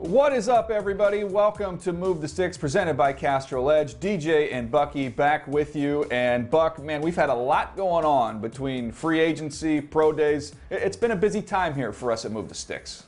What is up, everybody? Welcome to Move the Sticks, presented by Castrol Edge. DJ and Bucky back with you. And Buck, man, we've had a lot going on between free agency, pro days. It's been a busy time here for us at Move the Sticks.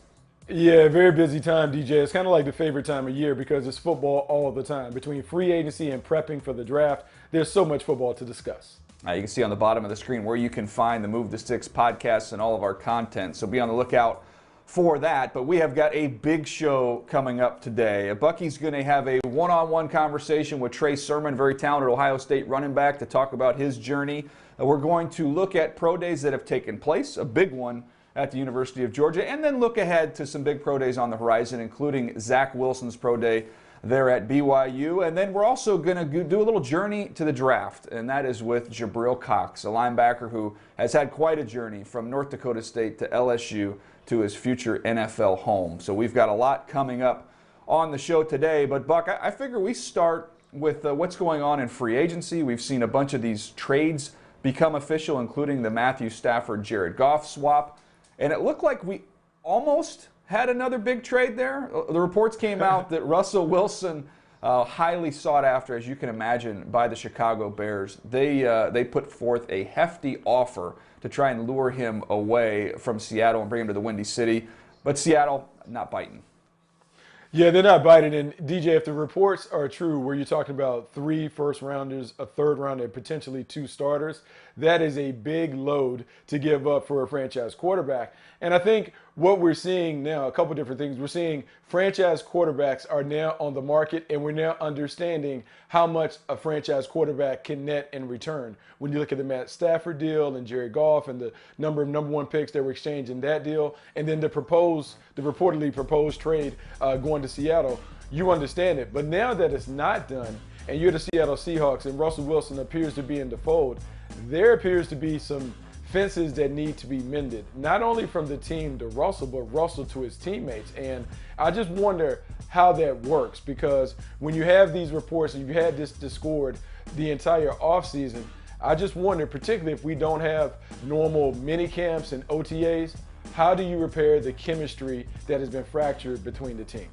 Yeah, very busy time, DJ. It's kind of like the favorite time of year because it's football all the time. Between free agency and prepping for the draft, there's so much football to discuss. You can see on the bottom of the screen where you can find the Move the Sticks podcasts and all of our content. So be on the lookout for that. But we have got a big show coming up today. Bucky's going to have a one-on-one conversation with Trey Sermon, very talented Ohio State running back, to talk about his journey. We're going to look at pro days that have taken place, a big one at the University of Georgia, and then look ahead to some big pro days on the horizon, including Zach Wilson's pro day there at BYU. And then we're also going to do a little journey to the draft, and that is with Jabril Cox, a linebacker who has had quite a journey from North Dakota State to LSU to his future NFL home. So we've got a lot coming up on the show today. But Buck, I figure we start with what's going on in free agency. We've seen a bunch of these trades become official, including the Matthew Stafford-Jared Goff swap. And it looked like we almost had another big trade there. The reports came out that Russell Wilson, highly sought after, as you can imagine, by the Chicago Bears. They put forth a hefty offer to try and lure him away from Seattle and bring him to the Windy City. But Seattle, not biting. Yeah, they're not biting. And DJ, if the reports are true, where you're talking about 3 first-rounders, a third-rounder, and potentially 2 starters, that is a big load to give up for a franchise quarterback. And I think what we're seeing now, a couple different things. We're seeing franchise quarterbacks are now on the market, and we're now understanding how much a franchise quarterback can net in return. When you look at the Matt Stafford deal and Jared Goff and the number of number 1 picks that were exchanged in that deal, and then the reportedly proposed trade going to Seattle, you understand it. But now that it's not done, and you're the Seattle Seahawks and Russell Wilson appears to be in the fold, there appears to be some fences that need to be mended, not only from the team to Russell, but Russell to his teammates. And I just wonder how that works, because when you have these reports and you had this discord the entire offseason, I just wonder, particularly if we don't have normal mini camps and OTAs, how do you repair the chemistry that has been fractured between the team?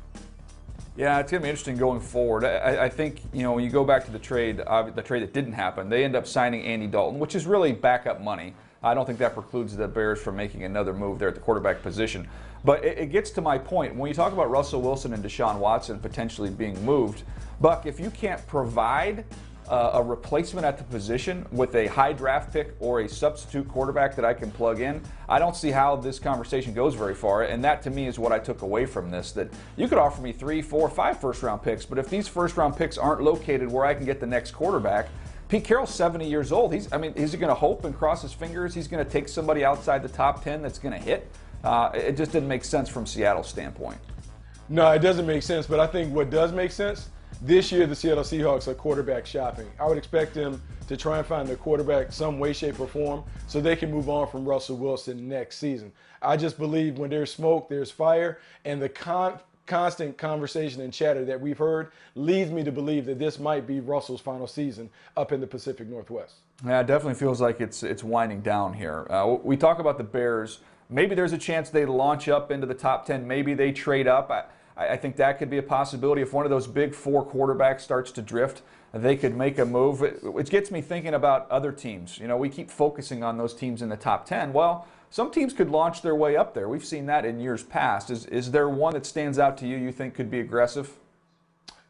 Yeah, it's going to be interesting going forward. I think, when you go back to the trade that didn't happen, they end up signing Andy Dalton, which is really backup money. I don't think that precludes the Bears from making another move there at the quarterback position. But it gets to my point. When you talk about Russell Wilson and Deshaun Watson potentially being moved, Buck, if you can't provide a replacement at the position with a high draft pick or a substitute quarterback that I can plug in, I don't see how this conversation goes very far. And that, to me, is what I took away from this, that you could offer me 3, 4, 5 first-round picks, but if these first-round picks aren't located where I can get the next quarterback, Pete Carroll's 70 years old. Is he going to hope and cross his fingers he's going to take somebody outside the top 10 that's going to hit? It just didn't make sense from Seattle's standpoint. No, it doesn't make sense. But I think what does make sense, this year the Seattle Seahawks are quarterback shopping. I would expect them to try and find a quarterback some way, shape, or form so they can move on from Russell Wilson next season. I just believe when there's smoke, there's fire, and the constant conversation and chatter that we've heard leads me to believe that this might be Russell's final season up in the Pacific Northwest. Yeah, it definitely feels like it's winding down here. We talk about the Bears. Maybe there's a chance they launch up into the top 10. Maybe they trade up. I think that could be a possibility. If one of those big 4 quarterbacks starts to drift, they could make a move. Which gets me thinking about other teams. We keep focusing on those teams in the top 10. Well, some teams could launch their way up there. We've seen that in years past. Is there one that stands out to you think could be aggressive?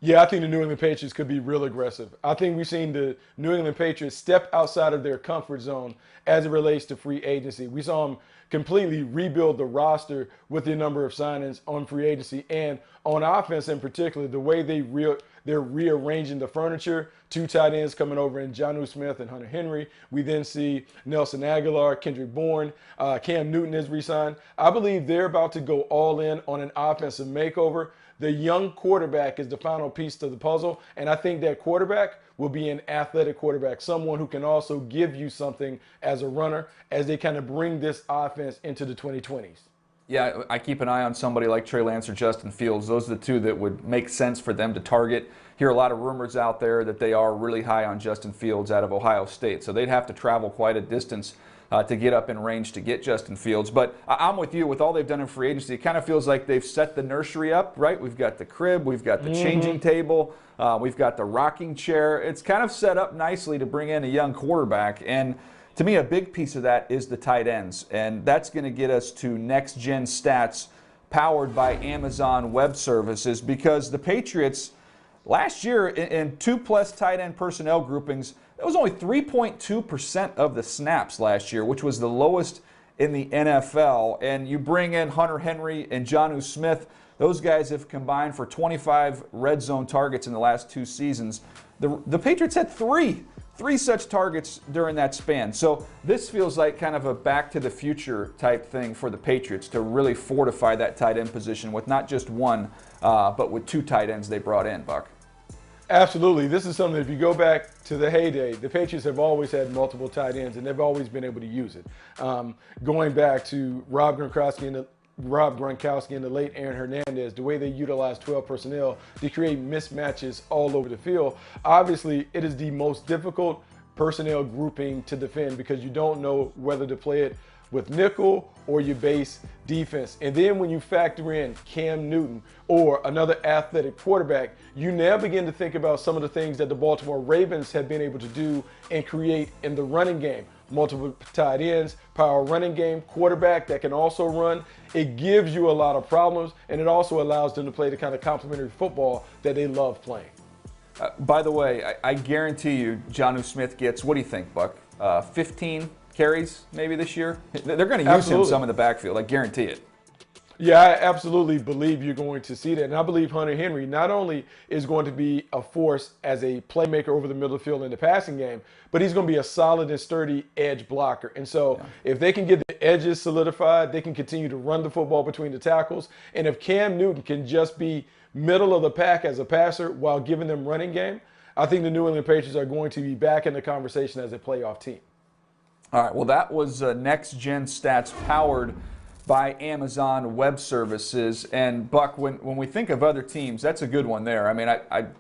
Yeah, I think the New England Patriots could be real aggressive. I think we've seen the New England Patriots step outside of their comfort zone as it relates to free agency. We saw them completely rebuild the roster with the number of signings on free agency, and on offense in particular, the way they're rearranging the furniture. 2 tight ends coming over in Jonnu Smith and Hunter Henry. We then see Nelson Aguilar, Kendrick Bourne, Cam Newton is re-signed. I believe they're about to go all in on an offensive makeover. The young quarterback is the final piece to the puzzle, and I think that quarterback will be an athletic quarterback, someone who can also give you something as a runner as they kind of bring this offense into the 2020s. Yeah, I keep an eye on somebody like Trey Lance or Justin Fields. Those are the 2 that would make sense for them to target. Hear a lot of rumors out there that they are really high on Justin Fields out of Ohio State, so they'd have to travel quite a distance to get up in range to get Justin Fields. But I'm with you. With all they've done in free agency, it kind of feels like they've set the nursery up, right? We've got the crib, we've got the changing table, we've got the rocking chair. It's kind of set up nicely to bring in a young quarterback. And to me, a big piece of that is the tight ends. And that's going to get us to next-gen stats powered by Amazon Web Services, because the Patriots last year in 2+ tight end personnel groupings, that was only 3.2% of the snaps last year, which was the lowest in the NFL. And you bring in Hunter Henry and Jonnu Smith. Those guys have combined for 25 red zone targets in the last 2 seasons. The Patriots had three such targets during that span. So this feels like kind of a back to the future type thing for the Patriots to really fortify that tight end position with not just one, but with 2 tight ends they brought in, Buck. Absolutely. This is something, if you go back to the heyday, the Patriots have always had multiple tight ends, and they've always been able to use it. Going back to Rob Gronkowski and the late Aaron Hernandez, the way they utilized 12 personnel to create mismatches all over the field. Obviously, it is the most difficult personnel grouping to defend because you don't know whether to play it with nickel or your base defense. And then when you factor in Cam Newton or another athletic quarterback, you now begin to think about some of the things that the Baltimore Ravens have been able to do and create in the running game. Multiple tight ends, power running game, quarterback that can also run. It gives you a lot of problems, and it also allows them to play the kind of complementary football that they love playing. By the way, I guarantee you Jonnu Smith gets, what do you think, Buck, 15 carries maybe this year? They're going to use him some in the backfield. I guarantee it. Yeah, I absolutely believe you're going to see that. And I believe Hunter Henry not only is going to be a force as a playmaker over the middle of the field in the passing game, but he's going to be a solid and sturdy edge blocker. And so if they can get the edges solidified, they can continue to run the football between the tackles. And if Cam Newton can just be middle of the pack as a passer while giving them running game, I think the New England Patriots are going to be back in the conversation as a playoff team. All right, well, that was Next Gen Stats powered by Amazon Web Services. And Buck, when we think of other teams, that's a good one there. I mean,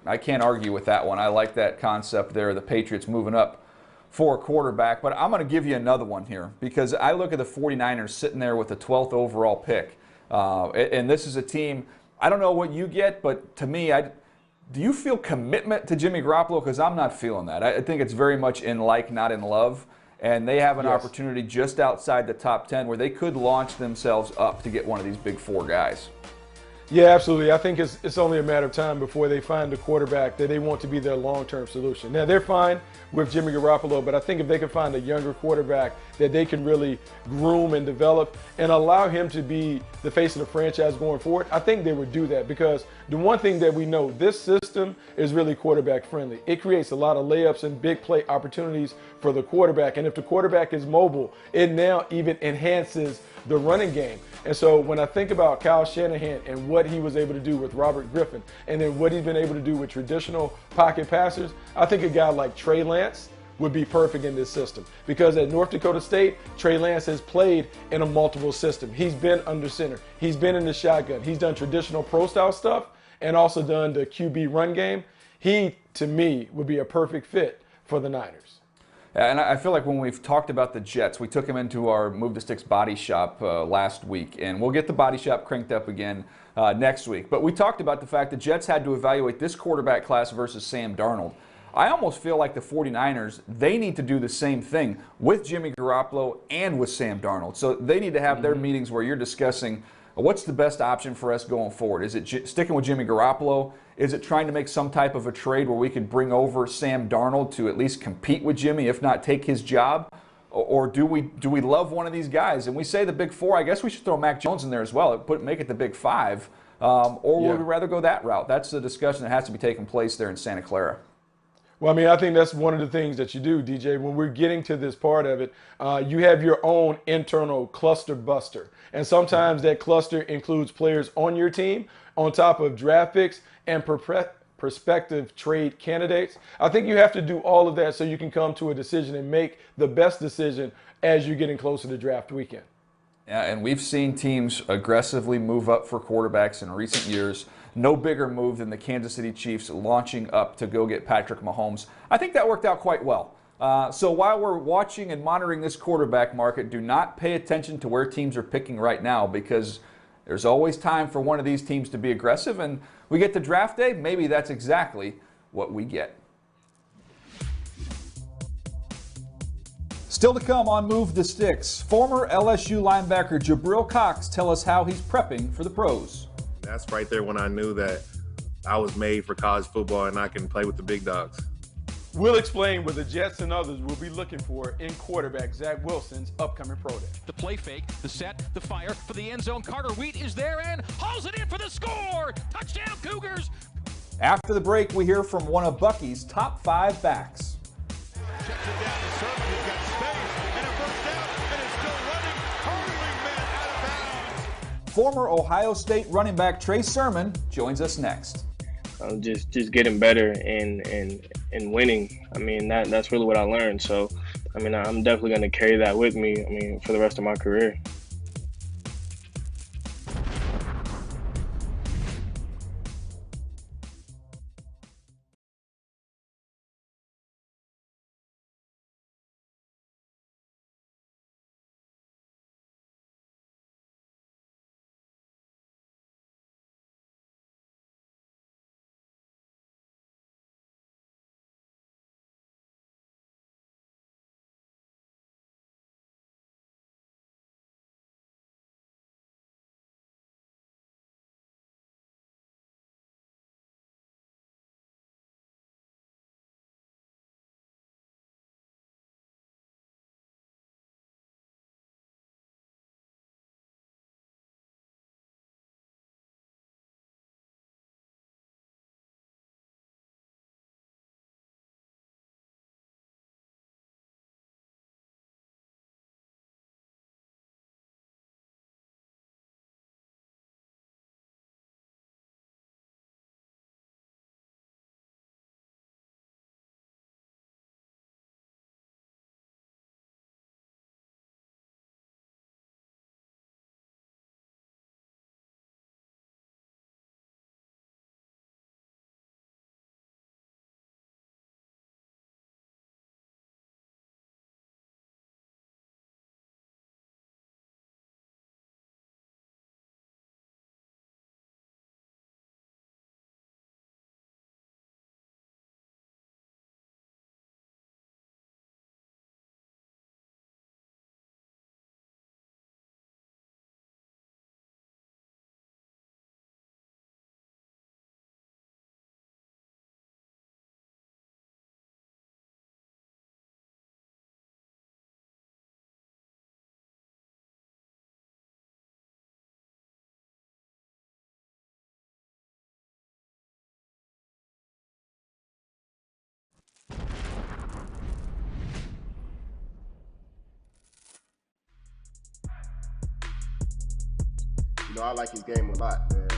I can't argue with that one. I like that concept there, the Patriots moving up for a quarterback. But I'm going to give you another one here because I look at the 49ers sitting there with the 12th overall pick. And this is a team, I don't know what you get, but to me, do you feel commitment to Jimmy Garoppolo? Because I'm not feeling that. I think it's very much in like, not in love. And they have an opportunity just outside the top 10 where they could launch themselves up to get one of these big 4 guys. Yeah, absolutely. I think it's only a matter of time before they find a quarterback that they want to be their long-term solution. Now, they're fine with Jimmy Garoppolo, but I think if they can find a younger quarterback that they can really groom and develop and allow him to be the face of the franchise going forward, I think they would do that because the one thing that we know, this system is really quarterback friendly. It creates a lot of layups and big play opportunities for the quarterback. And if the quarterback is mobile, it now even enhances the running game. And so when I think about Kyle Shanahan and what he was able to do with Robert Griffin and then what he's been able to do with traditional pocket passers, I think a guy like Trey Lance would be perfect in this system. Because at North Dakota State, Trey Lance has played in a multiple system. He's been under center. He's been in the shotgun. He's done traditional pro-style stuff and also done the QB run game. He, to me, would be a perfect fit for the Niners. And I feel like when we've talked about the Jets, we took them into our Move the Sticks body shop last week, and we'll get the body shop cranked up again next week. But we talked about the fact the Jets had to evaluate this quarterback class versus Sam Darnold. I almost feel like the 49ers, they need to do the same thing with Jimmy Garoppolo and with Sam Darnold. So they need to have their meetings where you're discussing what's the best option for us going forward. Is it sticking with Jimmy Garoppolo? Is it trying to make some type of a trade where we could bring over Sam Darnold to at least compete with Jimmy, if not take his job? Or do we love one of these guys? And we say the big 4, I guess we should throw Mac Jones in there as well, make it the big 5. Or would we rather go that route? That's the discussion that has to be taking place there in Santa Clara. Well, I mean, I think that's one of the things that you do, DJ. When we're getting to this part of it, you have your own internal cluster buster. And sometimes that cluster includes players on your team on top of draft picks and prospective trade candidates. I think you have to do all of that so you can come to a decision and make the best decision as you're getting closer to draft weekend. Yeah, and we've seen teams aggressively move up for quarterbacks in recent years. No bigger move than the Kansas City Chiefs launching up to go get Patrick Mahomes. I think that worked out quite well. So while we're watching and monitoring this quarterback market, do not pay attention to where teams are picking right now, because there's always time for one of these teams to be aggressive, and we get to draft day, maybe that's exactly what we get. Still to come on Move the Sticks, former LSU linebacker Jabril Cox tell us how he's prepping for the pros. That's right there when I knew that I was made for college football and I can play with the big dogs. We'll explain what the Jets and others will be looking for in quarterback Zach Wilson's upcoming pro day. The play fake, the set, the fire for the end zone. Carter Wheat is there and hauls it in for the score. Touchdown Cougars. After the break, we hear from one of Bucky's top 5 backs. Checks it down to Sermon, who's got space, and a first down, and is still running, hurling men out of bounds. Former Ohio State running back Trey Sermon joins us next. Just getting better and winning. I mean, that's really what I learned. So, I mean, I'm definitely going to carry that with me, I mean, for the rest of my career. You know, I like his game a lot, man.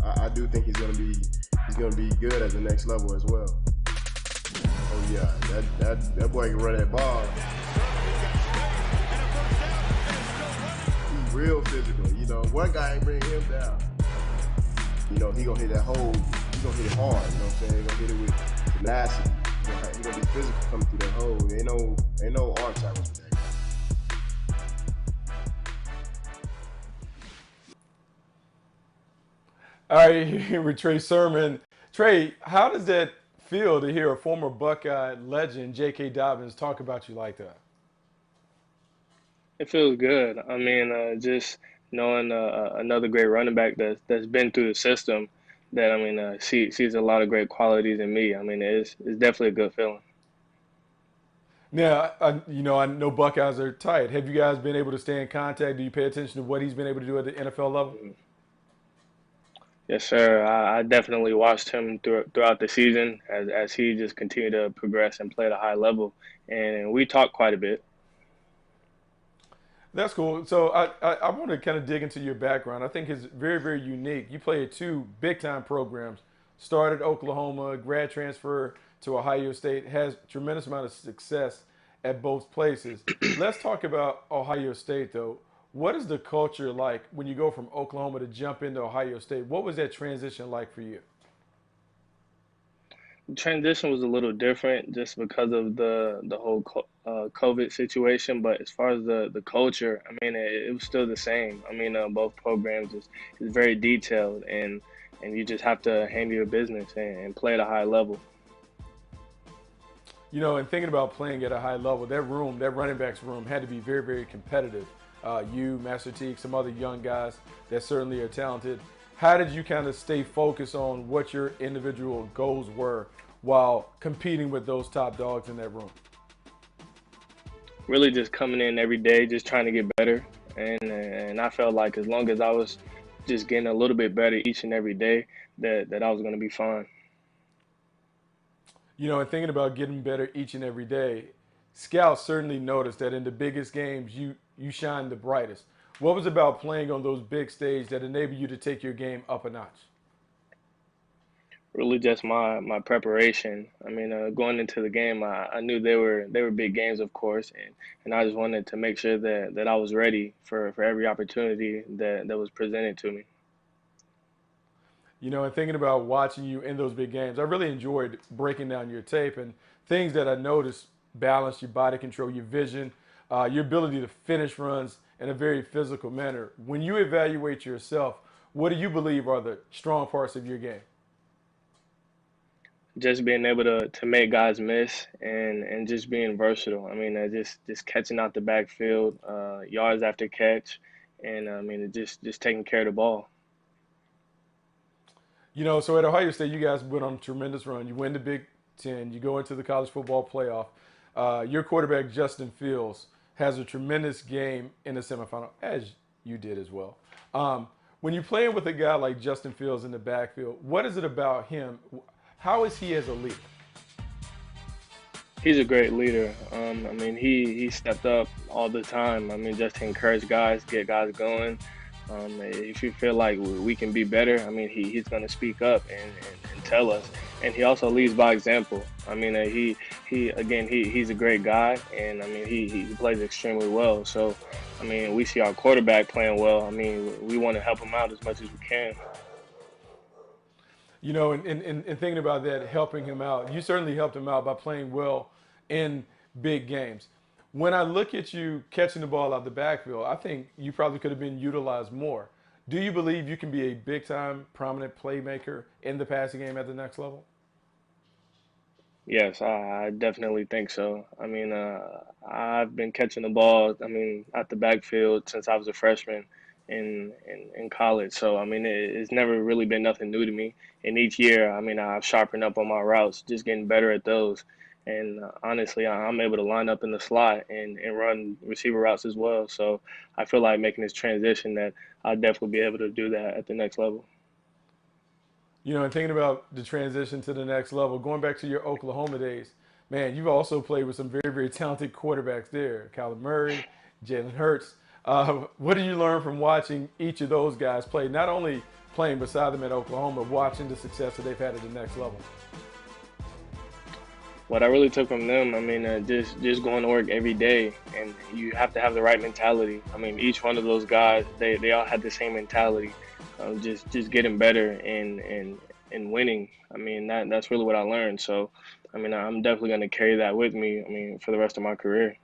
I do think he's gonna be good at the next level as well. Oh yeah, that boy can run that ball. He's real physical. You know, one guy ain't bringing him down. You know, he gonna hit that hole. He gonna hit it hard. You know what I'm saying? He gonna hit it with tenacity. He gonna be physical coming through that hole. Ain't no arm tackles with that guy. All right, here with Trey Sermon. Trey, how does that feel to hear a former Buckeye legend, J.K. Dobbins, talk about you like that? It feels good. I mean, just knowing another great running back that's been through the system, that I mean, sees a lot of great qualities in me. I mean, it's definitely a good feeling. Now, I know Buckeyes are tight. Have you guys been able to stay in contact? Do you pay attention to what he's been able to do at the NFL level? Yes, sir. I definitely watched him throughout the season as he just continued to progress and play at a high level. And we talked quite a bit. That's cool. So I want to kind of dig into your background. I think it's very, very unique. You played 2 big-time programs, started Oklahoma, grad transfer to Ohio State, has tremendous amount of success at both places. Let's talk about Ohio State, though. What is the culture like when you go from Oklahoma to jump into Ohio State? What was that transition like for you? Transition was a little different just because of the whole COVID situation. But as far as the culture, I mean, it was still the same. I mean, both programs is very detailed, and you just have to handle your business and play at a high level. You know, and thinking about playing at a high level, that room, that running backs room, had to be very, very competitive. You, Master Teague, some other young guys that certainly are talented. How did you kind of stay focused on what your individual goals were while competing with those top dogs in that room? Really just coming in every day, just trying to get better. And I felt like as long as I was just getting a little bit better each and every day, that I was going to be fine. You know, and thinking about getting better each and every day, scouts certainly noticed that in the biggest games, you shine the brightest. What was it about playing on those big stages that enabled you to take your game up a notch? Really just my preparation. I mean, going into the game, I knew they were big games, of course, and I just wanted to make sure that I was ready for every opportunity that was presented to me. You know, and thinking about watching you in those big games, I really enjoyed breaking down your tape and things that I noticed: balance, your body control, your vision, your ability to finish runs in a very physical manner. When you evaluate yourself, what do you believe are the strong parts of your game? Just being able to make guys miss and just being versatile. I mean, just catching out the backfield, yards after catch, and I mean, just taking care of the ball. You know, so at Ohio State, you guys went on a tremendous run. You win the Big Ten. You go into the college football playoff. Your quarterback, Justin Fields, has a tremendous game in the semifinal, as you did as well. When you're playing with a guy like Justin Fields in the backfield, what is it about him? How is he as a leader? He's a great leader. I mean, he stepped up all the time. I mean, just to encourage guys, get guys going. If you feel like we can be better, I mean, he's going to speak up and tell us. And he also leads by example. I mean, he's a great guy, and I mean, he plays extremely well. So, I mean, we see our quarterback playing well. I mean, we want to help him out as much as we can. You know, and thinking about that, helping him out, you certainly helped him out by playing well in big games. When I look at you catching the ball out the backfield, I think you probably could have been utilized more. Do you believe you can be a big-time, prominent playmaker in the passing game at the next level? Yes, I definitely think so. I mean, I've been catching the ball, I mean, at the backfield since I was a freshman in college. So, I mean, it's never really been nothing new to me. And each year, I mean, I've sharpened up on my routes, just getting better at those. And honestly, I'm able to line up in the slot and run receiver routes as well. So I feel like making this transition that I'll definitely be able to do that at the next level. You know, and thinking about the transition to the next level, going back to your Oklahoma days, man, you've also played with some very, very talented quarterbacks there. Kyler Murray, Jalen Hurts. What did you learn from watching each of those guys play, not only playing beside them at Oklahoma, watching the success that they've had at the next level? What I really took from them, I mean, just going to work every day, and you have to have the right mentality. I mean, each one of those guys, they all had the same mentality, just getting better and winning. I mean, that's really what I learned. So, I mean, I'm definitely going to carry that with me, I mean, for the rest of my career.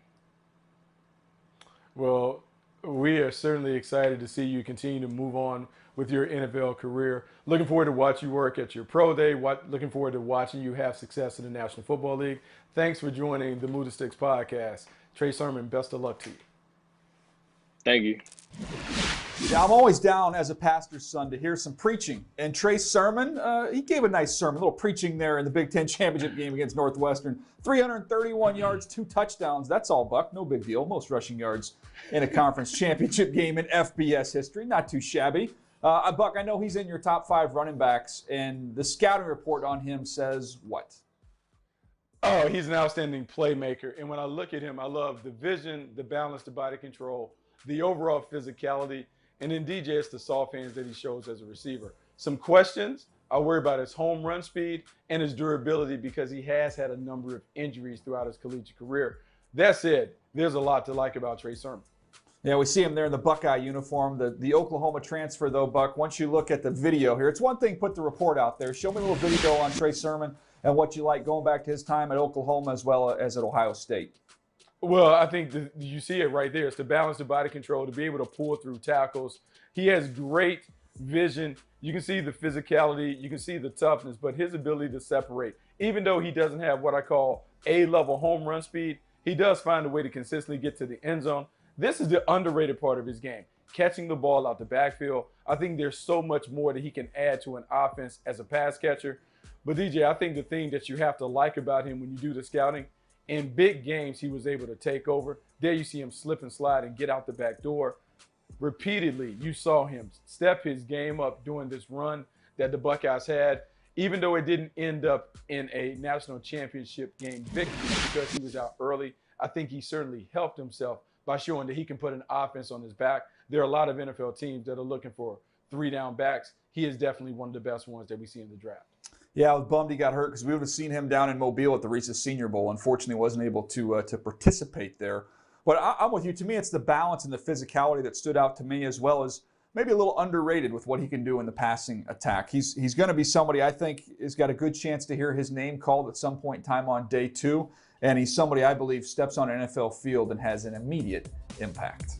Well, we are certainly excited to see you continue to move on with your NFL career. Looking forward to watch you work at your pro day. Looking forward to watching you have success in the National Football League. Thanks for joining the Move the Sticks podcast. Trey Sermon, best of luck to you. Thank you. Yeah, I'm always down as a pastor's son to hear some preaching. And Trey Sermon, he gave a nice sermon, a little preaching there in the Big Ten championship game against Northwestern. 331 yards, 2 touchdowns. That's all, Buck. No big deal. Most rushing yards in a conference championship game in FBS history. Not too shabby. Buck, I know he's in your top 5 running backs, and the scouting report on him says what? Oh, he's an outstanding playmaker. And when I look at him, I love the vision, the balance, the body control, the overall physicality, and then DJ, it's the soft hands that he shows as a receiver. Some questions, I worry about his home run speed and his durability because he has had a number of injuries throughout his collegiate career. That said, there's a lot to like about Trey Sermon. Yeah, we see him there in the Buckeye uniform. The Oklahoma transfer, though, Buck, once you look at the video here, it's one thing, put the report out there. Show me a little video on Trey Sermon. and what you like going back to his time at Oklahoma as well as at Ohio State? Well, I think you see it right there. It's to balance the body control, to be able to pull through tackles. He has great vision. You can see the physicality. You can see the toughness, but his ability to separate, even though he doesn't have what I call A-level home run speed, he does find a way to consistently get to the end zone. This is the underrated part of his game, catching the ball out the backfield. I think there's so much more that he can add to an offense as a pass catcher. But DJ, I think the thing that you have to like about him when you do the scouting, in big games, he was able to take over. There you see him slip and slide and get out the back door. Repeatedly, you saw him step his game up during this run that the Buckeyes had, even though it didn't end up in a national championship game victory because he was out early. I think he certainly helped himself by showing that he can put an offense on his back. There are a lot of NFL teams that are looking for 3-down backs. He is definitely one of the best ones that we see in the draft. Yeah, I was bummed he got hurt because we would have seen him down in Mobile at the Reese's Senior Bowl. Unfortunately, wasn't able to participate there. But I'm with you. To me, it's the balance and the physicality that stood out to me, as well as maybe a little underrated with what he can do in the passing attack. He's going to be somebody I think has got a good chance to hear his name called at some point in time on day 2. And he's somebody I believe steps on an NFL field and has an immediate impact.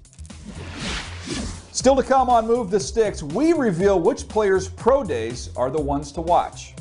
Still to come on Move the Sticks, we reveal which players' pro days are the ones to watch.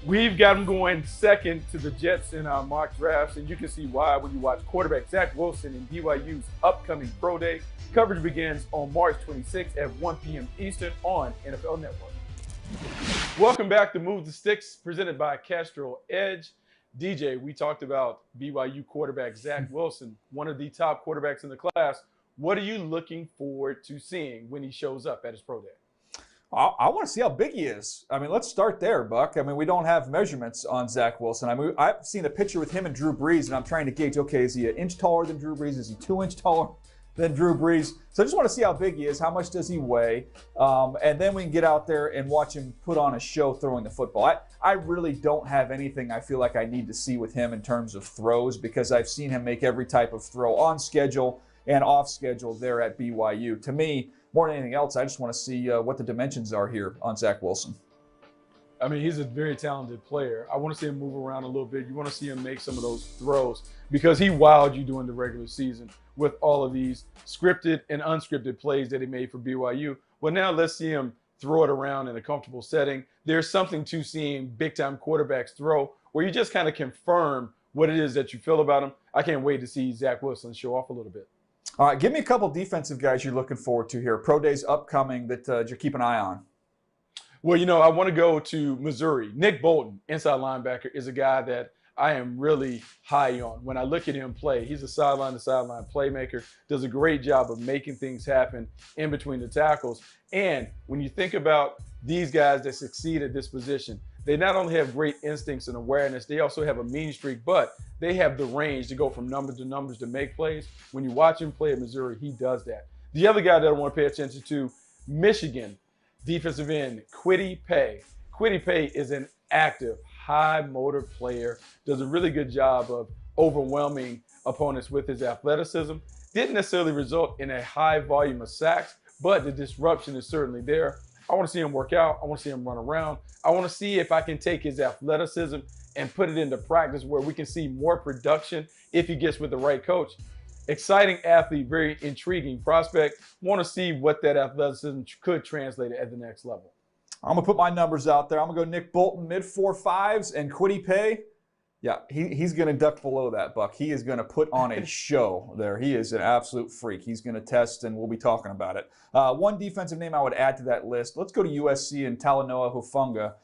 We've got him going second to the Jets in our mock drafts, and you can see why when you watch quarterback Zach Wilson in BYU's upcoming Pro Day. Coverage begins on March 26th at 1 p.m. Eastern on NFL Network. Welcome back to Move the Sticks, presented by Castro Edge. DJ, we talked about BYU quarterback Zach Wilson, one of the top quarterbacks in the class. What are you looking forward to seeing when he shows up at his Pro Day? I want to see how big he is. I mean, let's start there, Buck. I mean, we don't have measurements on Zach Wilson. I mean, I've seen a picture with him and Drew Brees, and I'm trying to gauge, okay, is he an inch taller than Drew Brees? Is he 2 inch taller than Drew Brees? So I just want to see how big he is, how much does he weigh, and then we can get out there and watch him put on a show throwing the football. I really don't have anything I feel like I need to see with him in terms of throws, because I've seen him make every type of throw on schedule and off schedule there at BYU. To me, more than anything else, I just want to see what the dimensions are here on Zach Wilson. I mean, he's a very talented player. I want to see him move around a little bit. You want to see him make some of those throws because he wowed you during the regular season with all of these scripted and unscripted plays that he made for BYU. Well, now let's see him throw it around in a comfortable setting. There's something to seeing big-time quarterbacks throw where you just kind of confirm what it is that you feel about him. I can't wait to see Zach Wilson show off a little bit. All right, give me a couple defensive guys you're looking forward to here. Pro Day's upcoming that you keep an eye on. Well, I want to go to Missouri. Nick Bolton, inside linebacker, is a guy that I am really high on. When I look at him play, he's a sideline-to-sideline playmaker, does a great job of making things happen in between the tackles. And when you think about these guys that succeed at this position, they not only have great instincts and awareness, they also have a mean streak, but they have the range to go from numbers to numbers to make plays. When you watch him play at Missouri, he does that. The other guy that I want to pay attention to, Michigan, defensive end, Kwity Paye. Kwity Paye is an active, high-motor player, does a really good job of overwhelming opponents with his athleticism. Didn't necessarily result in a high volume of sacks, but the disruption is certainly there. I want to see him work out. I want to see him run around. I want to see if I can take his athleticism and put it into practice where we can see more production if he gets with the right coach. Exciting athlete, very intriguing prospect. Want to see what that athleticism could translate at the next level. I'm going to put my numbers out there. I'm going to go Nick Bolton, mid-4.5s, and Kwity Paye. Yeah, he's going to duck below that, Buck. He is going to put on a show there. He is an absolute freak. He's going to test, and we'll be talking about it. One defensive name I would add to that list, let's go to USC and Talanoa Hufanga.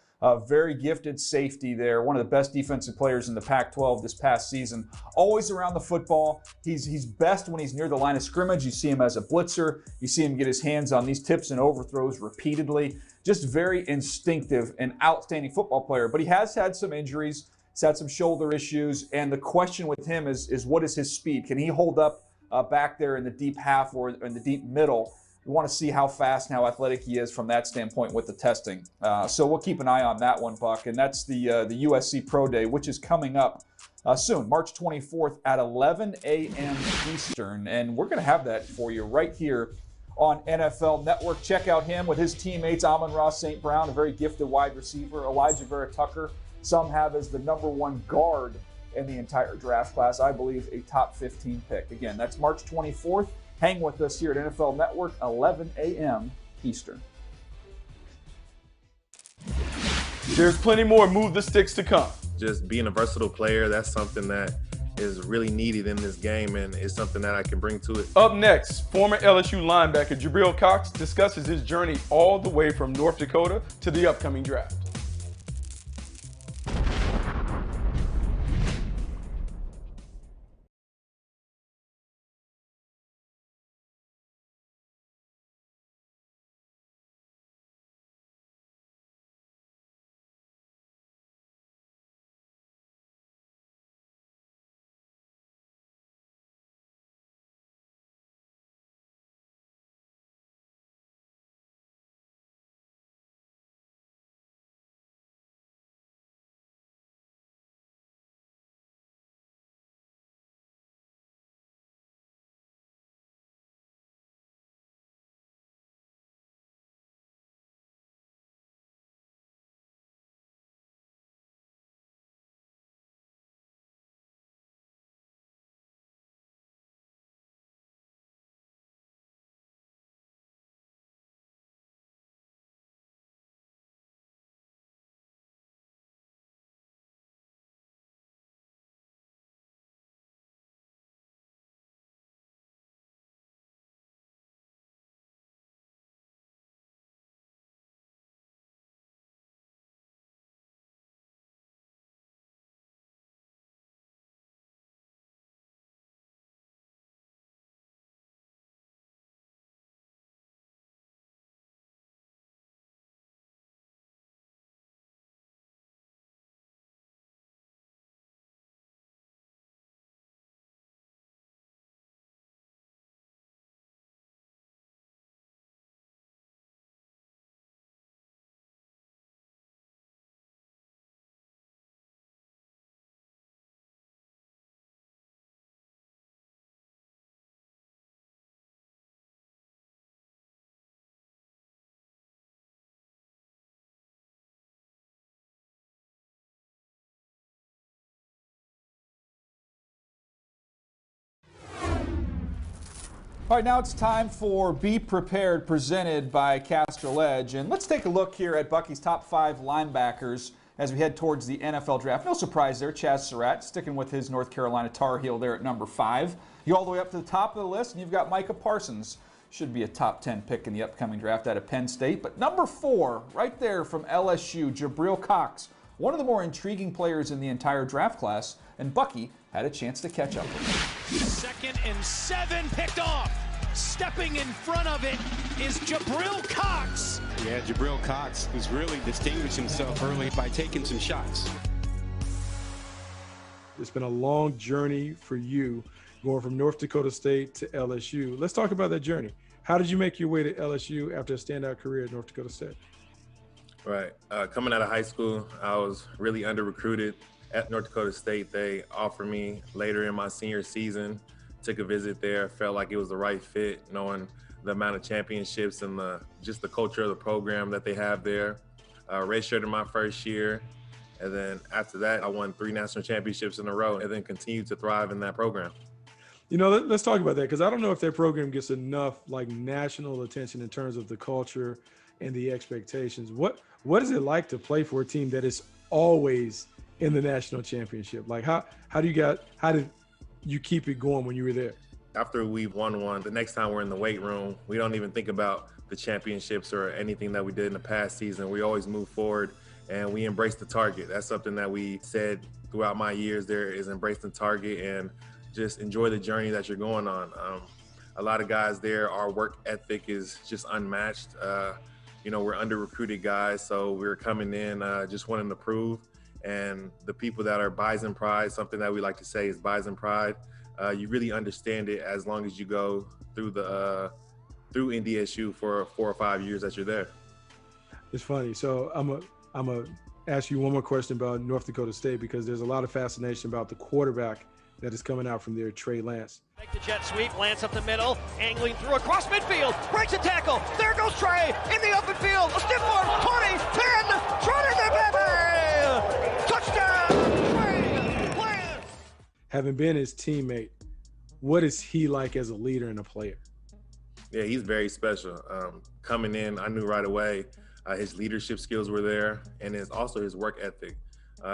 Very gifted safety there, one of the best defensive players in the Pac-12 this past season. Always around the football. He's best when he's near the line of scrimmage. You see him as a blitzer. You see him get his hands on these tips and overthrows repeatedly. Just very instinctive and outstanding football player. But he has had some injuries. He's had some shoulder issues. And the question with him is what is his speed? Can he hold up back there in the deep half or in the deep middle? We want to see how fast and how athletic he is from that standpoint with the testing. So we'll keep an eye on that one, Buck. And that's the USC Pro Day, which is coming up soon, March 24th at 11 a.m. Eastern. And we're going to have that for you right here on NFL Network. Check out him with his teammates, Amon-Ra St. Brown, a very gifted wide receiver, Elijah Vera Tucker. Some have as the #1 guard in the entire draft class. I believe a top 15 pick. Again, that's March 24th. Hang with us here at NFL Network, 11 a.m. Eastern. There's plenty more Move the Sticks to come. Just being a versatile player, that's something that is really needed in this game, and it's something that I can bring to it. Up next, former LSU linebacker Jabril Cox discusses his journey all the way from North Dakota to the upcoming draft. All right, now it's time for Be Prepared, presented by Castrol Edge. And let's take a look here at Bucky's top 5 linebackers as we head towards the NFL draft. No surprise there, Chaz Surratt sticking with his North Carolina Tar Heel there at number 5. You all the way up to the top of the list, and you've got Micah Parsons. Should be a top 10 pick in the upcoming draft out of Penn State. But number 4, right there from LSU, Jabril Cox, one of the more intriguing players in the entire draft class, and Bucky had a chance to catch up with him. 2nd and 7 picked off. Stepping in front of it is Jabril Cox. Yeah, Jabril Cox, who's really distinguished himself early by taking some shots. It's been a long journey for you going from North Dakota State to LSU. Let's talk about that journey. How did you make your way to LSU after a standout career at North Dakota State? Right. Coming out of high school, I was really under-recruited at North Dakota State. They offered me later in my senior season, took a visit there, felt like it was the right fit, knowing the amount of championships and just the culture of the program that they have there. Redshirted my first year, and then after that, I won 3 national championships in a row and then continued to thrive in that program. You know, let's talk about that, because I don't know if that program gets enough national attention in terms of the culture and the expectations. What is it like to play for a team that is always in the national championship? How did you keep it going when you were there? After we've won one, the next time we're in the weight room, we don't even think about the championships or anything that we did in the past season. We always move forward and we embrace the target. That's something that we said throughout my years there, is embrace the target and just enjoy the journey that you're going on. A lot of guys there, our work ethic is just unmatched. We're under-recruited guys, so we're coming in just wanting to prove. And the people that are Bison Pride, something that we like to say is Bison Pride, you really understand it as long as you go through through NDSU for 4 or 5 years that you're there. It's funny. So I'm gonna ask you one more question about North Dakota State, because there's a lot of fascination about the quarterback that is coming out from there, Trey Lance. Make the jet sweep, Lance up the middle, angling through across midfield, breaks a tackle. There goes Trey in the open field. A stiff arm, 20, 10, Trotter the baby! Touchdown, Trey Lance! Having been his teammate, what is he like as a leader and a player? Yeah, he's very special. Coming in, I knew right away his leadership skills were there, and also his work ethic.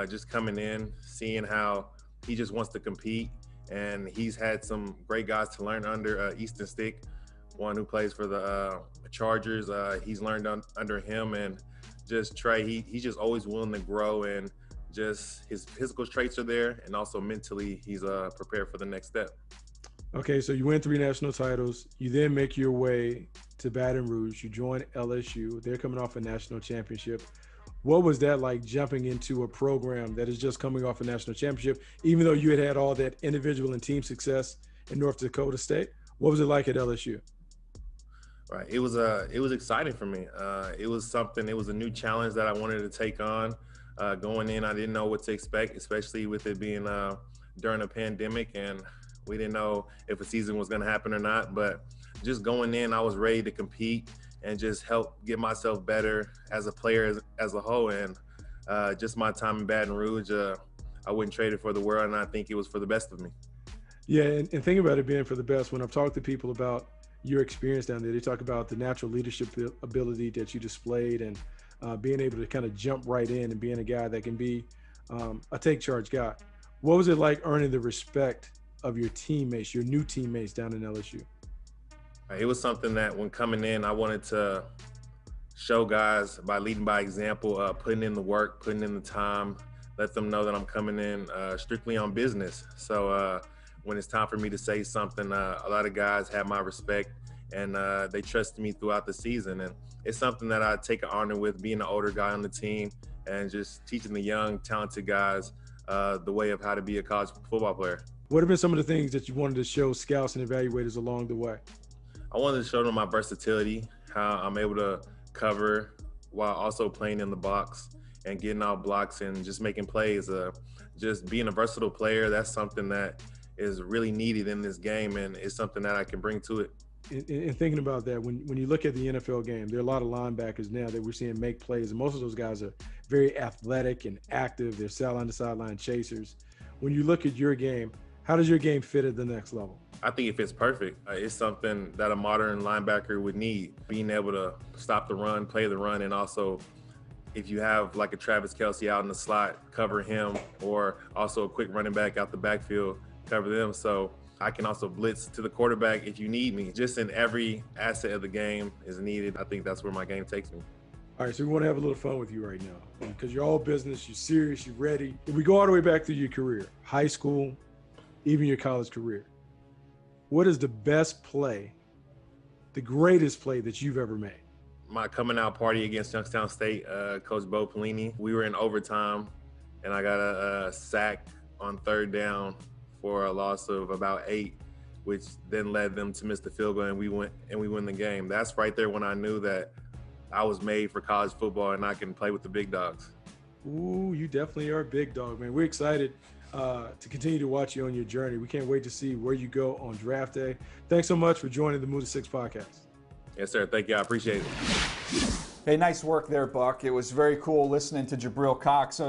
Just coming in, seeing how he just wants to compete, and he's had some great guys to learn under. Easton Stick, one who plays for the Chargers, he's learned under him, and just Trey, he's just always willing to grow, and just his physical traits are there, and also mentally he's prepared for the next step. Okay, so you win 3 national titles. You then make your way to Baton Rouge. You join LSU. They're coming off a national championship. What was that like, jumping into a program that is just coming off a national championship, even though you had all that individual and team success in North Dakota State? What was it like at LSU? Right, it was exciting for me. It was a new challenge that I wanted to take on. Going in, I didn't know what to expect, especially with it being during a pandemic, and we didn't know if a season was going to happen or not. But just going in, I was ready to compete and just help get myself better as a player as a whole. And just my time in Baton Rouge, I wouldn't trade it for the world, and I think it was for the best of me. Yeah, and think about it being for the best. When I've talked to people about your experience down there, they talk about the natural leadership ability that you displayed, and being able to kind of jump right in and being a guy that can be a take charge guy. What was it like earning the respect of your teammates, your new teammates down in LSU? It was something that when coming in, I wanted to show guys by leading by example, putting in the work, putting in the time, let them know that I'm coming in strictly on business. So when it's time for me to say something, a lot of guys have my respect, and they trusted me throughout the season. And it's something that I take an honor with, being an older guy on the team and just teaching the young, talented guys the way of how to be a college football player. What have been some of the things that you wanted to show scouts and evaluators along the way? I wanted to show them my versatility, how I'm able to cover while also playing in the box and getting out blocks and just making plays. Just being a versatile player, that's something that is really needed in this game, and it's something that I can bring to it. And thinking about that, when you look at the NFL game, there are a lot of linebackers now that we're seeing make plays, and most of those guys are very athletic and active. They're sideline-to-sideline chasers. When you look at your game, how does your game fit at the next level? I think it fits perfect. It's something that a modern linebacker would need, being able to stop the run, play the run, and also if you have like a Travis Kelce out in the slot, cover him, or also a quick running back out the backfield, cover them. So I can also blitz to the quarterback if you need me. Just in every asset of the game is needed. I think that's where my game takes me. All right, so we want to have a little fun with you right now because you're all business, you're serious, you're ready. If we go all the way back through your career, high school, even your college career, what is the best play, the greatest play that you've ever made? My coming out party against Youngstown State, Coach Bo Pelini, we were in overtime and I got a sack on third down for a loss of about 8, which then led them to miss the field goal and we win the game. That's right there when I knew that I was made for college football and I can play with the big dogs. Ooh, you definitely are a big dog, man. We're excited to continue to watch you on your journey. We can't wait to see where you go on draft day. Thanks so much for joining the Move to Six podcast. Yes, sir. Thank you. I appreciate it. Hey, nice work there, Buck. It was very cool listening to Jabril Cox.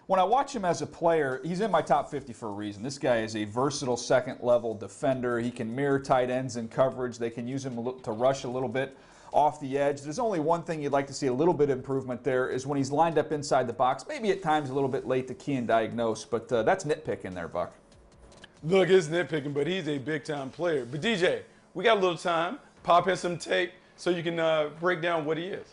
When I watch him as a player, he's in my top 50 for a reason. This guy is a versatile second-level defender. He can mirror tight ends in coverage. They can use him to rush a little bit off the edge. There's only one thing you'd like to see a little bit of improvement there is when he's lined up inside the box. Maybe at times a little bit late to key and diagnose, but that's nitpicking there, Buck. Look, it's nitpicking, but he's a big-time player. But DJ, we got a little time. Pop in some tape so you can break down what he is.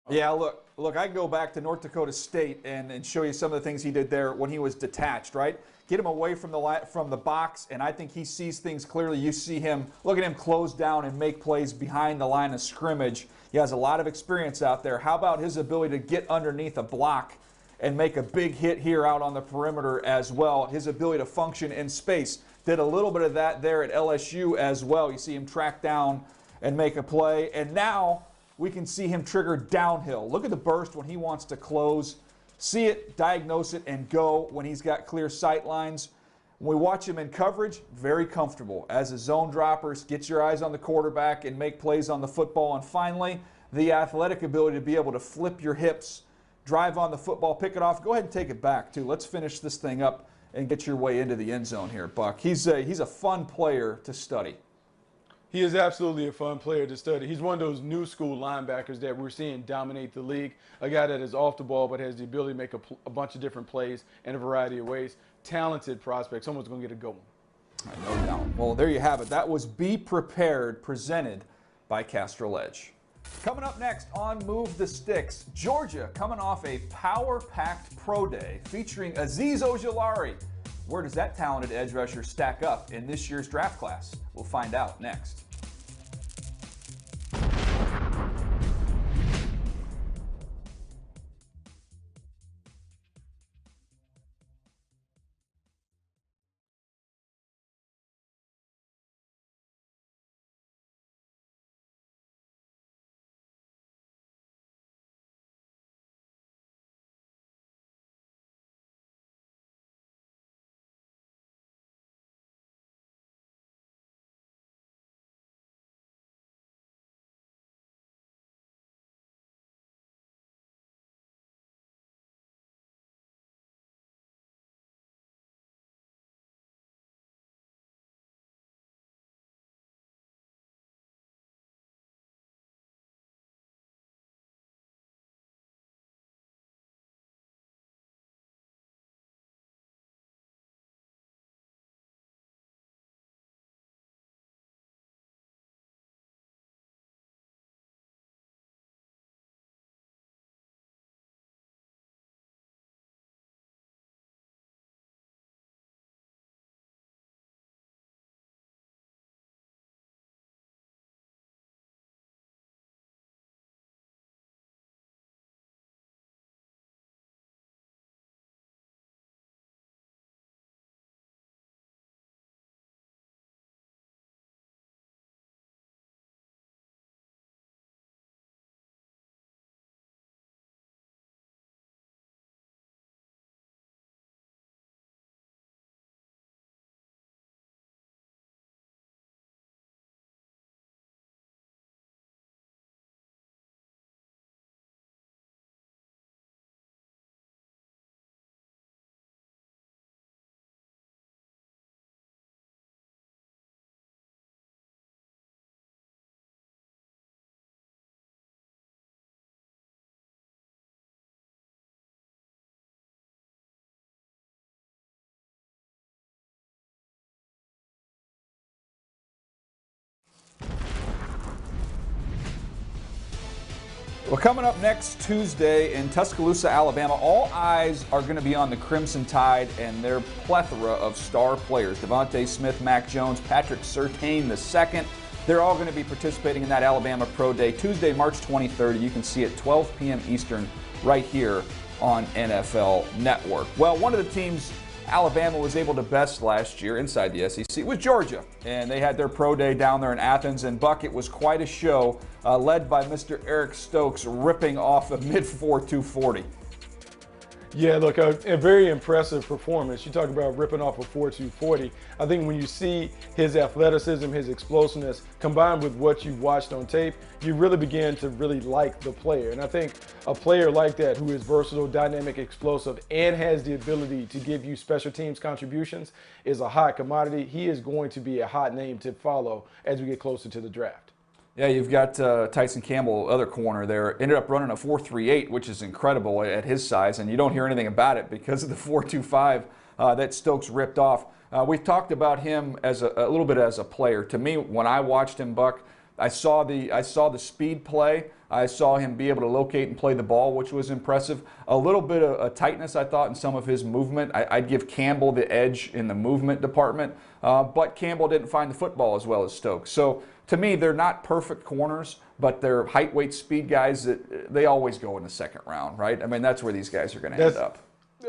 Yeah, look, I can go back to North Dakota State and show you some of the things he did there when he was detached, right? Get him away from the box, and I think he sees things clearly. You see him, look at him close down and make plays behind the line of scrimmage. He has a lot of experience out there. How about his ability to get underneath a block and make a big hit here out on the perimeter as well? His ability to function in space. Did a little bit of that there at LSU as well. You see him track down and make a play, and now we can see him trigger downhill. Look at the burst when he wants to close. See it, diagnose it, and go when he's got clear sight lines. When we watch him in coverage, very comfortable. As a zone dropper, get your eyes on the quarterback and make plays on the football. And finally, the athletic ability to be able to flip your hips, drive on the football, pick it off. Go ahead and take it back, too. Let's finish this thing up and get your way into the end zone here, Buck. He's a fun player to study. He is absolutely a fun player to study. He's one of those new school linebackers that we're seeing dominate the league. A guy that is off the ball but has the ability to make a bunch of different plays in a variety of ways. Talented prospect. Someone's going to get a good one. No doubt. Well, there you have it. That was Be Prepared, presented by Castrol Edge. Coming up next on Move the Sticks, Georgia coming off a power-packed pro day featuring Azeez Ojulari. Where does that talented edge rusher stack up in this year's draft class? We'll find out next. Well, coming up next Tuesday in Tuscaloosa, Alabama, all eyes are going to be on the Crimson Tide and their plethora of star players. Devontae Smith, Mac Jones, Patrick Surtain II. They're all going to be participating in that Alabama Pro Day Tuesday, March 23rd. You can see it 12 p.m. Eastern right here on NFL Network. Well, one of the teams Alabama was able to best last year inside the SEC was Georgia, and they had their pro day down there in Athens, and Buck, it was quite a show, led by Mr. Eric Stokes ripping off a mid-4 240. Yeah, look, a very impressive performance. You talk about ripping off a 4.240. I think when you see his athleticism, his explosiveness, combined with what you watched on tape, you really begin to really like the player. And I think a player like that who is versatile, dynamic, explosive, and has the ability to give you special teams contributions is a hot commodity. He is going to be a hot name to follow as we get closer to the draft. Yeah, you've got Tyson Campbell, other corner there, ended up running a 4.38, which is incredible at his size, and you don't hear anything about it because of the 4.25 that Stokes ripped off. We've talked about him as a little bit as a player. To me, when I watched him, Buck, I saw the speed play. I saw him be able to locate and play the ball, which was impressive. A little bit of a tightness, I thought, in some of his movement. I'd give Campbell the edge in the movement department, but Campbell didn't find the football as well as Stokes. So to me, they're not perfect corners, but they're height, weight, speed guys that they always go in the second round, right? I mean, that's where these guys are going to end up.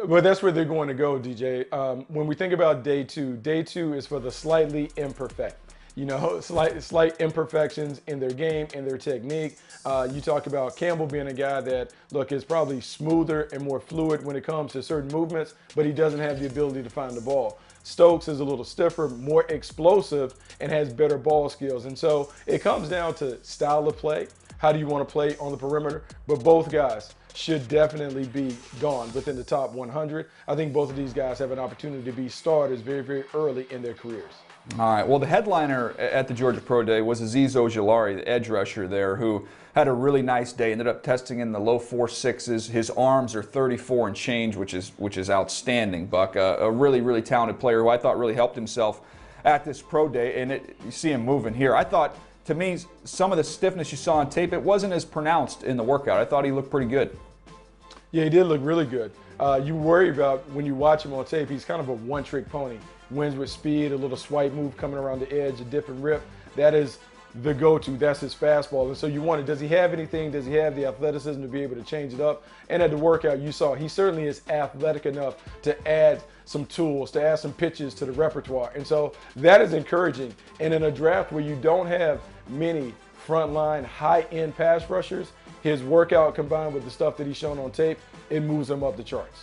Well, that's where they're going to go, DJ. When we think about day two is for the slightly imperfect. You know, slight imperfections in their game, in their technique. You talk about Campbell being a guy that, look, is probably smoother and more fluid when it comes to certain movements, but he doesn't have the ability to find the ball. Stokes is a little stiffer, more explosive, and has better ball skills. And so it comes down to style of play. How do you want to play on the perimeter? But both guys should definitely be gone within the top 100. I think both of these guys have an opportunity to be starters very, very early in their careers. All right. Well, the headliner at the Georgia Pro Day was Azeez Ojulari, the edge rusher there, who had a really nice day. Ended up testing in the low 4.6s. His arms are 34 and change, which is outstanding. Buck, a really, really talented player who I thought really helped himself at this pro day. And you see him moving here. I thought, to me, some of the stiffness you saw on tape, it wasn't as pronounced in the workout. I thought he looked pretty good. Yeah, he did look really good. You worry about when you watch him on tape, he's kind of a one-trick pony. Wins with speed, a little swipe move coming around the edge, a dip and rip. That is the go-to. That's his fastball. And so you wonder, does he have anything? Does he have the athleticism to be able to change it up? And at the workout, you saw he certainly is athletic enough to add some tools, to add some pitches to the repertoire. And so that is encouraging. And in a draft where you don't have many frontline, high-end pass rushers, his workout combined with the stuff that he's shown on tape, it moves him up the charts.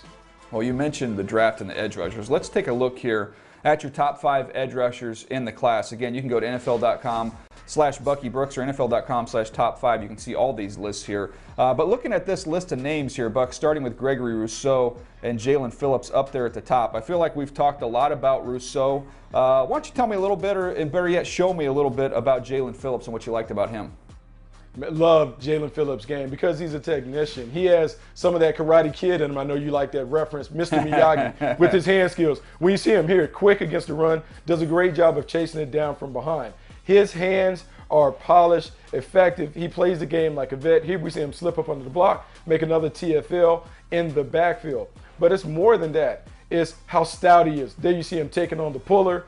Well, you mentioned the draft and the edge rushers. Let's take a look here at your top 5 edge rushers in the class. Again, you can go to NFL.com/Bucky Brooks or NFL.com/top5. You can see all these lists here. But looking at this list of names here, Buck, starting with Gregory Rousseau and Jalen Phillips up there at the top, I feel like we've talked a lot about Rousseau. Why don't you tell me a little bit, and better yet, show me a little bit about Jalen Phillips and what you liked about him? Love Jalen Phillips' game because he's a technician. He has some of that Karate Kid in him. I know you like that reference, Mr. Miyagi, with his hand skills. When you see him here, quick against the run, does a great job of chasing it down from behind. His hands are polished, effective. He plays the game like a vet. Here we see him slip up under the block, make another TFL in the backfield. But it's more than that. It's how stout he is. There you see him taking on the puller,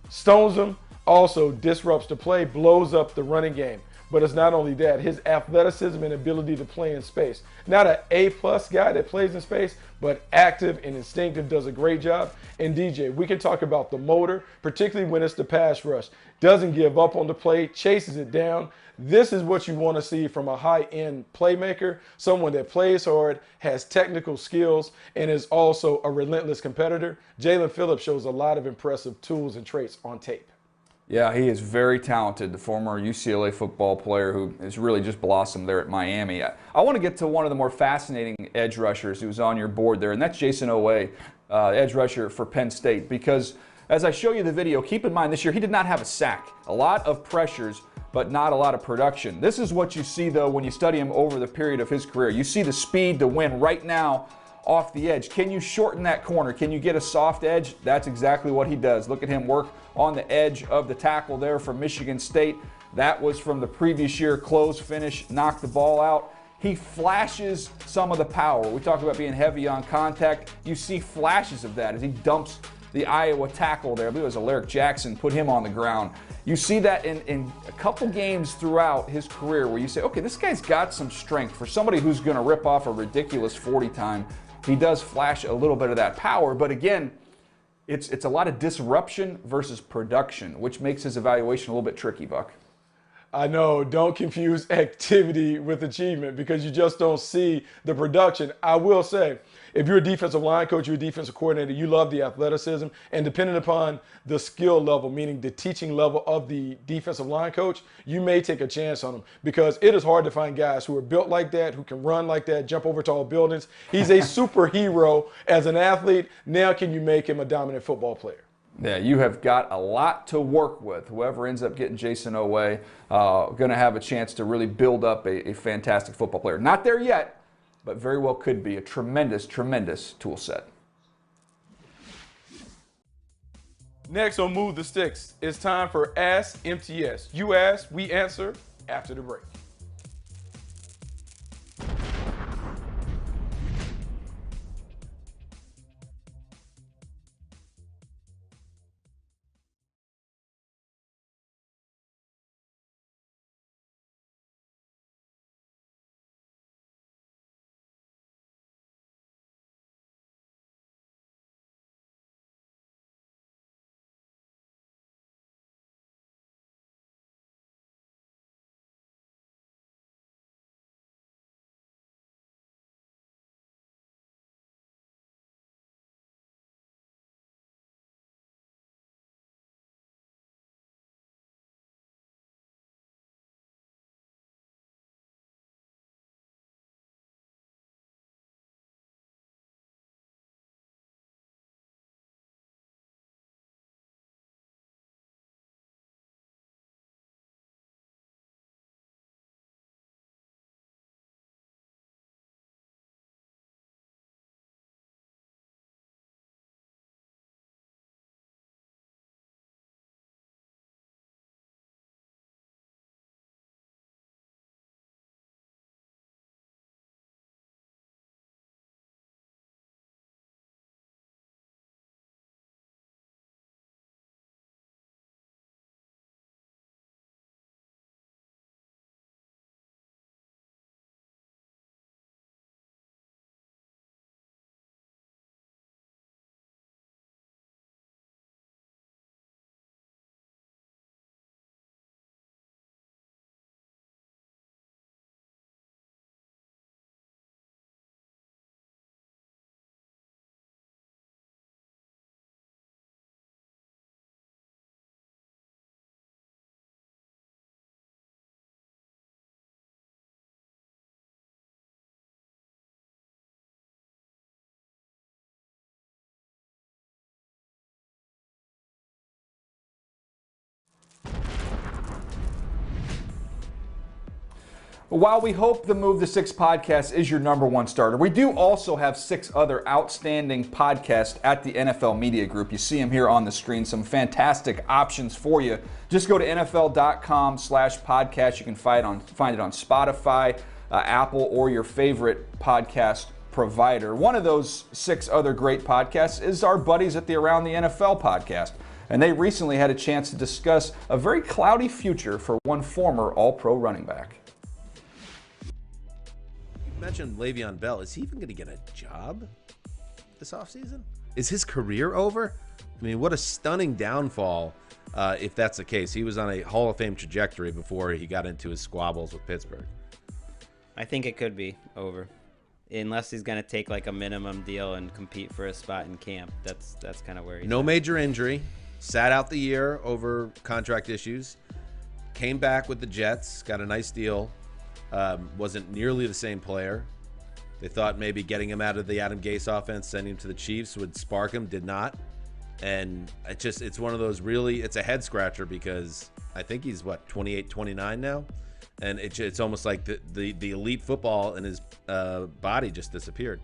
stones him, also disrupts the play, blows up the running game. But it's not only that, his athleticism and ability to play in space. Not an A-plus guy that plays in space, but active and instinctive, does a great job. And DJ, we can talk about the motor, particularly when it's the pass rush. Doesn't give up on the play, chases it down. This is what you want to see from a high-end playmaker, someone that plays hard, has technical skills, and is also a relentless competitor. Jalen Phillips shows a lot of impressive tools and traits on tape. Yeah, he is very talented, the former UCLA football player who has really just blossomed there at Miami. I want to get to one of the more fascinating edge rushers who's on your board there, and that's Jason Oweh, edge rusher for Penn State, because as I show you the video, keep in mind this year he did not have a sack. A lot of pressures, but not a lot of production. This is what you see, though, when you study him over the period of his career. You see the speed to win right now off the edge. Can you shorten that corner? Can you get a soft edge? That's exactly what he does. Look at him work on the edge of the tackle there for Michigan State. That was from the previous year, close finish, knocked the ball out. he flashes some of the power. We talk about being heavy on contact. You see flashes of that as he dumps the Iowa tackle there. I believe it was Alaric Jackson, put him on the ground. You see that in a couple games throughout his career where you say, okay, this guy's got some strength. For somebody who's going to rip off a ridiculous 40 time, he does flash a little bit of that power. But again, it's a lot of disruption versus production, which makes his evaluation a little bit tricky, Buck. I know, don't confuse activity with achievement because you just don't see the production. I will say, if you're a defensive line coach, you're a defensive coordinator, you love the athleticism, and depending upon the skill level, meaning the teaching level of the defensive line coach, you may take a chance on him because it is hard to find guys who are built like that, who can run like that, jump over tall buildings. He's a superhero as an athlete. Now can you make him a dominant football player? Yeah, you have got a lot to work with. Whoever ends up getting Jason Oweh, going to have a chance to really build up a fantastic football player. Not there yet, but very well could be a tremendous, tremendous tool set. Next on Move the Sticks, it's time for Ask MTS. You ask, we answer after the break. While we hope the Move the Six podcast is your #1 starter, we do also have 6 other outstanding podcasts at the NFL Media Group. You see them here on the screen, some fantastic options for you. Just go to NFL.com/podcast. You can find it on Spotify, Apple, or your favorite podcast provider. One of those 6 other great podcasts is our buddies at the Around the NFL podcast. And they recently had a chance to discuss a very cloudy future for one former All-Pro running back. You mentioned Le'Veon Bell. Is he even going to get a job this offseason? Is his career over? I mean, what a stunning downfall if that's the case. He was on a Hall of Fame trajectory before he got into his squabbles with Pittsburgh. I think it could be over. Unless he's going to take like a minimum deal and compete for a spot in camp. That's kind of where he's No at. major injury. Sat out the year over contract issues. Came back with the Jets. Got a nice deal. Wasn't nearly the same player. They thought maybe getting him out of the Adam Gase offense, sending him to the Chiefs would spark him. Did not. And it's one of those really, it's a head scratcher because I think he's, 28, 29 now? And it's almost like the elite football in his body just disappeared.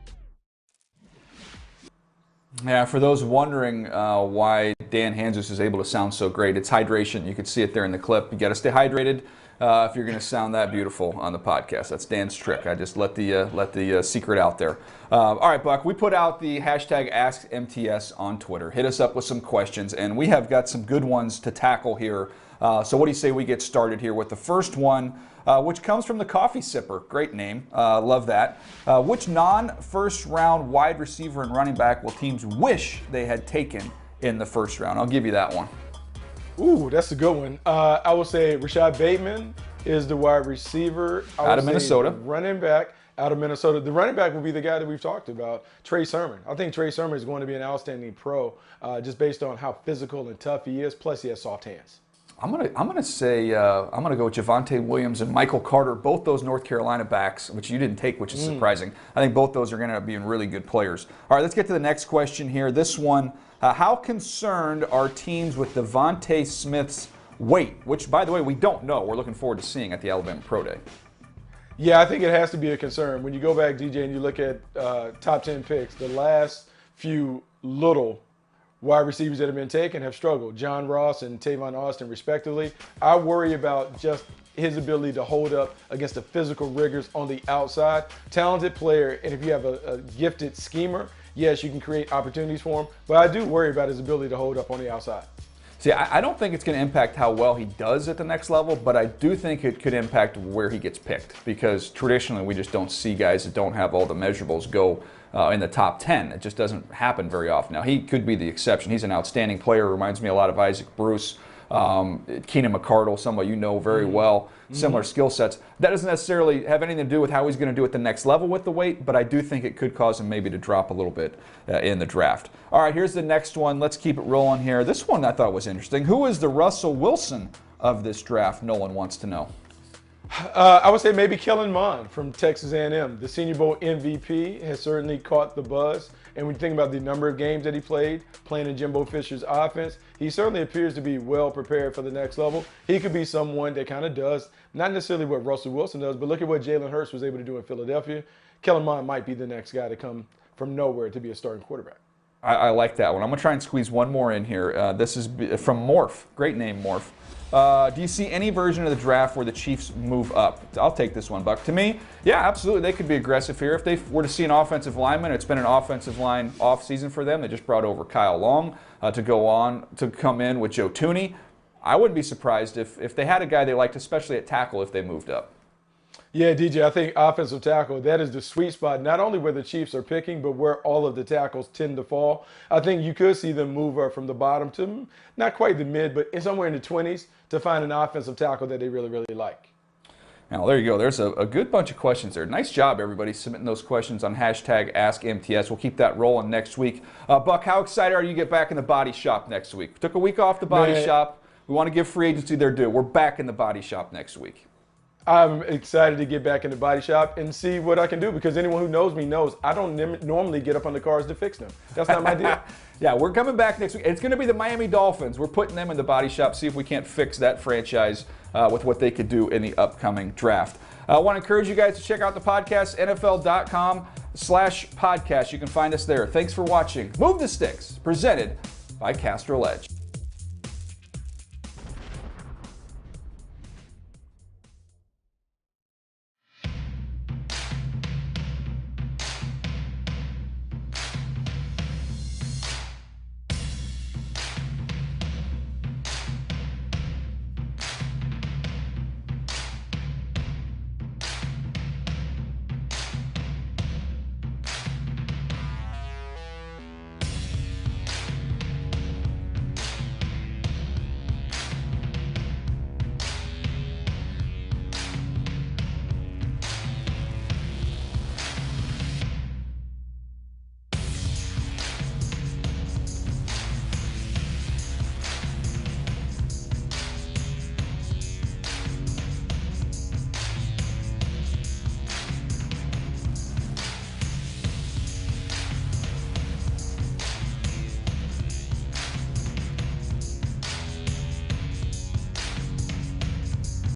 Yeah, for those wondering why Dan Hanzus is able to sound so great, it's hydration. You can see it there in the clip. You got to stay hydrated. if you're going to sound that beautiful on the podcast. That's Dan's trick. I just let the secret out there. All right, Buck, we put out the hashtag AskMTS on Twitter. Hit us up with some questions, and we have got some good ones to tackle here. So what do you say we get started here with the first one, which comes from the Coffee Sipper. Great name. Love that. Which non-first round wide receiver and running back will teams wish they had taken in the first round? I'll give you that one. Ooh, that's a good one. I would say Rashad Bateman is the wide receiver. Out of Minnesota. Running back out of Minnesota. The running back will be the guy that we've talked about, Trey Sermon. I think Trey Sermon is going to be an outstanding pro just based on how physical and tough he is, plus he has soft hands. I'm gonna go with Javonte Williams and Michael Carter, both those North Carolina backs, which you didn't take, which is surprising. I think both those are going to be really good players. All right, let's get to the next question here. This one, how concerned are teams with Devontae Smith's weight? Which, by the way, we don't know. We're looking forward to seeing at the Alabama Pro Day. Yeah, I think it has to be a concern. When you go back, DJ, and you look at top 10 picks, the last few little wide receivers that have been taken have struggled. John Ross and Tavon Austin, respectively. I worry about just his ability to hold up against the physical rigors on the outside. Talented player, and if you have a gifted schemer, yes, you can create opportunities for him. But I do worry about his ability to hold up on the outside. See, I don't think it's going to impact how well he does at the next level, but I do think it could impact where he gets picked, because traditionally we just don't see guys that don't have all the measurables go in the top 10. It just doesn't happen very often. Now, he could be the exception. He's an outstanding player. Reminds me a lot of Isaac Bruce, Keenan McCardle, somebody you know very well, similar skill sets. That doesn't necessarily have anything to do with how he's going to do at the next level with the weight, but I do think it could cause him maybe to drop a little bit in the draft. All right, here's the next one. Let's keep it rolling here. This one I thought was interesting. Who is the Russell Wilson of this draft? No one wants to know. I would say maybe Kellen Mond from Texas A&M. The Senior Bowl MVP has certainly caught the buzz. And when you think about the number of games that he played, playing in Jimbo Fisher's offense, he certainly appears to be well prepared for the next level. He could be someone that kind of does, not necessarily what Russell Wilson does, but look at what Jalen Hurts was able to do in Philadelphia. Kellen Mond might be the next guy to come from nowhere to be a starting quarterback. I like that one. I'm going to try and squeeze one more in here. This is from Morph. Great name, Morph. Do you see any version of the draft where the Chiefs move up? I'll take this one, Buck. To me, yeah, absolutely. They could be aggressive here. If they were to see an offensive lineman, it's been an offensive line off season for them. They just brought over Kyle Long to come in with Joe Tooney. I wouldn't be surprised if they had a guy they liked, especially at tackle, if they moved up. Yeah, DJ, I think offensive tackle, that is the sweet spot, not only where the Chiefs are picking, but where all of the tackles tend to fall. I think you could see them move up from the bottom to not quite the mid, but somewhere in the 20s to find an offensive tackle that they really, really like. Now, there you go. There's a good bunch of questions there. Nice job, everybody, submitting those questions on hashtag AskMTS. We'll keep that rolling next week. Buck, how excited are you to get back in the body shop next week? We took a week off the body shop. We want to give free agency their due. We're back in the body shop next week. I'm excited to get back in the body shop and see what I can do, because anyone who knows me knows I don't normally get up on the cars to fix them. That's not my deal. Yeah, we're coming back next week. It's going to be the Miami Dolphins. We're putting them in the body shop, see if we can't fix that franchise with what they could do in the upcoming draft. I want to encourage you guys to check out the podcast, NFL.com/podcast. You can find us there. Thanks for watching. Move the Sticks, presented by Castrol Edge.